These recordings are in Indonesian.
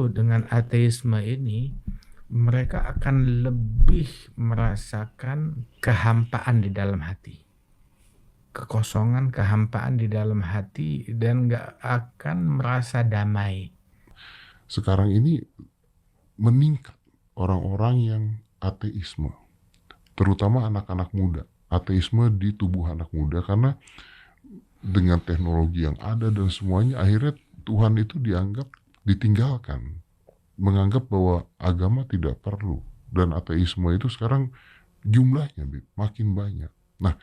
justru dengan ateisme ini mereka akan lebih merasakan kehampaan di dalam hati, kekosongan, kehampaan di dalam hati, dan nggak akan merasa damai. Sekarang ini meningkat orang-orang yang ateisme, terutama anak-anak muda. Ateisme di tubuh anak muda karena dengan teknologi yang ada dan semuanya, akhirnya Tuhan itu ditinggalkan, menganggap bahwa agama tidak perlu, dan ateisme itu sekarang jumlahnya makin banyak. Nah,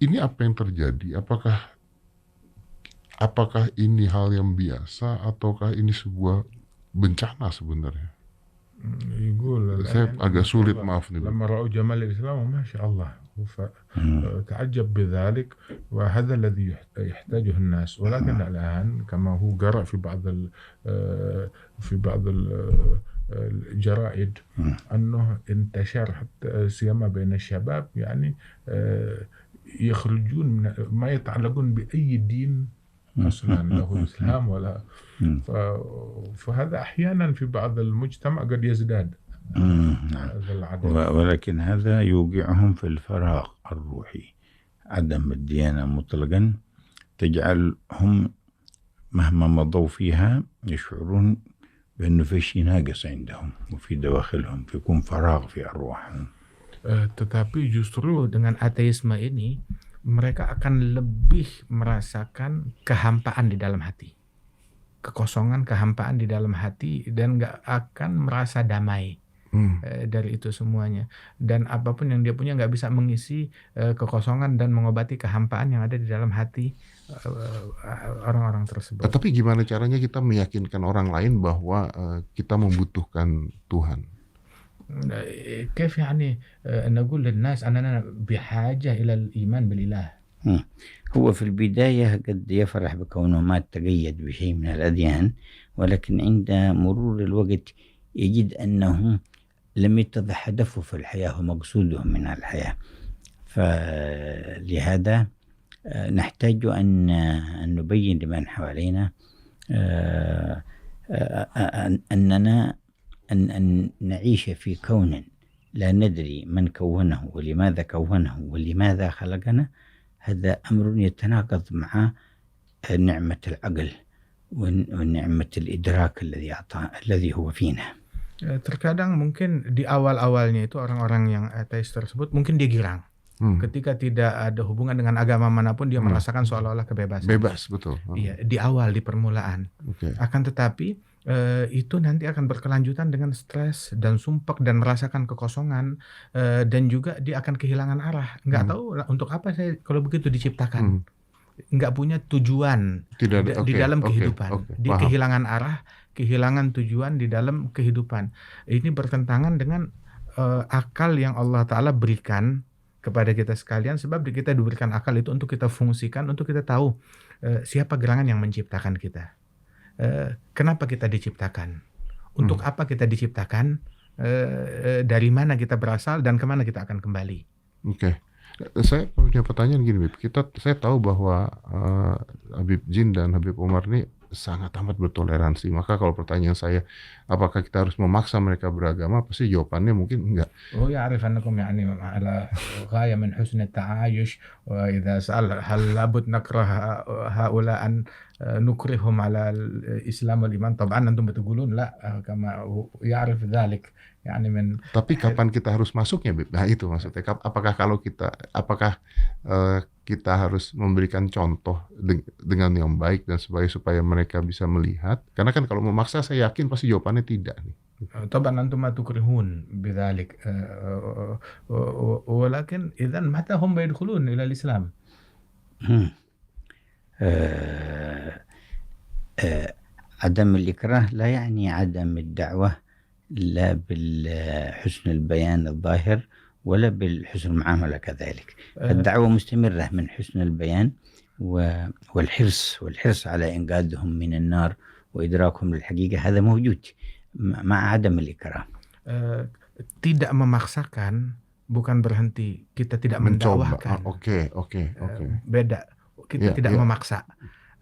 ini apa yang terjadi? Apakah ini hal yang biasa ataukah ini sebuah bencana sebenarnya? يقول Saya agak sulit, maaf nih. لما رأوا جمال الإسلام ما شاء الله فتعجب بذلك، وهذا الذي يحتاجه الناس. ولكن الآن كما هو جرى في بعض الجرائد أنه انتشر حتى سيما بين الشباب، يعني يخرجون من ما يتعلقون بأي دين أصلا له إسلام ولا فهذا أحيانا في بعض المجتمع قد يزداد هذا العدد. ولكن هذا يوقعهم في الفراغ الروحي. عدم الديانة مطلقا تجعلهم مهما مضوا فيها يشعرون بأنه في شيء ناقص عندهم وفي دواخلهم، فيكون فراغ في أرواحهم. Tetapi justru dengan ateisme ini mereka akan lebih merasakan kehampaan di dalam hati, kekosongan, kehampaan di dalam hati, dan nggak akan merasa damai dari itu semuanya. Dan apapun yang dia punya nggak bisa mengisi kekosongan dan mengobati kehampaan yang ada di dalam hati orang-orang tersebut. Tapi gimana caranya kita meyakinkan orang lain bahwa kita membutuhkan Tuhan? كيف يعني نقول للناس أننا بحاجة إلى الإيمان بالإله؟ هو في البداية قد يفرح بكونه ما تقيد بشيء من الأديان، ولكن عند مرور الوقت يجد أنه لم يتضح هدفه في الحياة ومقصوده من الحياة. فلهذا نحتاج أن نبين لمن حوالينا أننا أن نعيش في كون لا ندري من كونه ولماذا كونه ولماذا خلقنا. هذا أمر يتناقض مع نعمة العقل ونعمة الإدراك الذي هو فينا. Terkadang mungkin di awal-awalnya itu orang-orang yang ateis tersebut mungkin dia girang. Ketika tidak ada hubungan dengan agama manapun dia merasakan seolah-olah kebebasan. Bebas, betul. Iya, di awal, di permulaan. Akan tetapi itu nanti akan berkelanjutan dengan stres dan sumpek dan merasakan kekosongan, dan juga dia akan kehilangan arah. Nggak tahu untuk apa saya kalau begitu diciptakan. Nggak punya tujuan di dalam kehidupan. Dia kehilangan arah, kehilangan tujuan di dalam kehidupan. Ini bertentangan dengan akal yang Allah Ta'ala berikan kepada kita sekalian, sebab kita diberikan akal itu untuk kita fungsikan, untuk kita tahu siapa gerangan yang menciptakan kita. Kenapa kita diciptakan? Untuk apa kita diciptakan? Dari mana kita berasal dan kemana kita akan kembali? Saya punya pertanyaan gini, Bib. Saya tahu bahwa Habib Jin dan Habib Umar ini sangat amat bertoleransi. Maka kalau pertanyaan saya, apakah kita harus memaksa mereka beragama? Pasti jawabannya mungkin enggak. ويعرف أنكم يعني على غاية من حسن التعايش، وإذا سأل هل لابد نكره هؤلاء أن نكرههم على الإسلام والإيمان؟ طبعا أنتم بتقولون لا كما يعرف ذلك يعني من. Tapi kapan kita harus masuknya, Bib? Nah itu maksudnya. Apakah kita harus memberikan contoh dengan yang baik dan supaya mereka bisa melihat? Karena kan kalau memaksa saya yakin pasti jawabannya tidak nih. طبعا أنتم ما تكرهون بذلك، ولكن إذا متى هم يدخلون إلى الإسلام؟ عدم الإكراه لا يعني عدم الدعوة، لا بالحسن البيان الظاهر ولا بالحسن المعاملة كذلك. الدعوة مستمرة من حسن البيان والحرص على إنقاذهم من النار وإدراكهم للحقيقة، هذا موجود مع عدم الإكراه. Tidak memaksakan bukan berhenti kita tidak mendakwahkan. Oke. Beda. Kita tidak memaksa.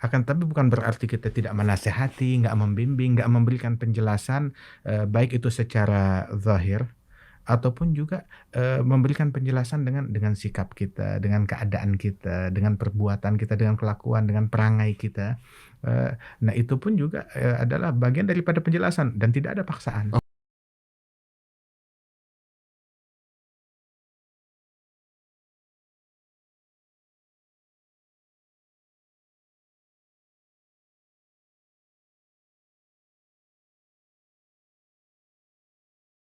Akan tetapi bukan berarti kita tidak menasehati, nggak membimbing, nggak memberikan penjelasan, baik itu secara zahir ataupun juga, memberikan penjelasan dengan sikap kita, dengan keadaan kita, dengan perbuatan kita, dengan kelakuan, dengan perangai kita. Nah itu pun juga, adalah bagian daripada penjelasan dan tidak ada paksaan.